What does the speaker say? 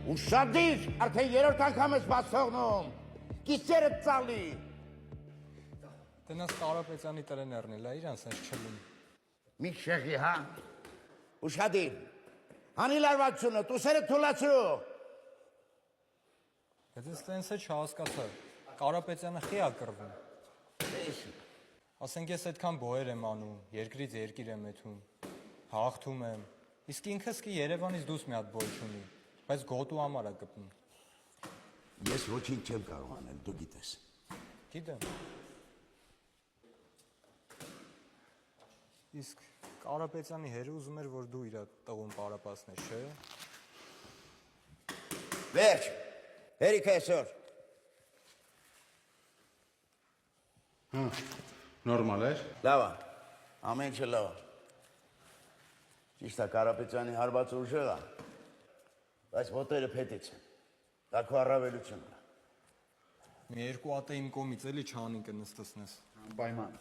Ուշադիր, արդեն երրորդ անգամ ես բաց թողնում, կիսերը ծալի։ Տնաս Կարապետյանի տրեներն էլ է, իրան սենց չլում։ Մի շեղի, հա։ Ուշադիր, հանի լարվածությունը, տուսերը թուլացրու։ Բայց ես տենց է չհասկացա, Կարապետյանը խի ա կռվում։ Ասենք ես այդքան բոյեր եմ անում, երկրից երկիր եմ եթում, հաղթում եմ, իսկ ինքս կի Երևանից դուս մի հատ բոյ չունի, բայց գոտու համար ա կպնում։ Ես ոչինչ չեմ կարող անել, դու գիտես։ Գիտեմ։ Իսկ Կարապետյանի հերը ուզում էր, որ դու իր տղուն պարապացնես, չէ։ Վերջ, հերիք այսօր։ Նորմալ էր։ Լավ է, ամեն ինչը լավ է։ Ճիշտ է, Կարապետյանի հարվածը ուժեղ է, բայց ոտերը փետից են, դա քո առավելությունն է։ Մի երկու ատե իմ կողմից էլի չանին կնստսնես։ Պայման։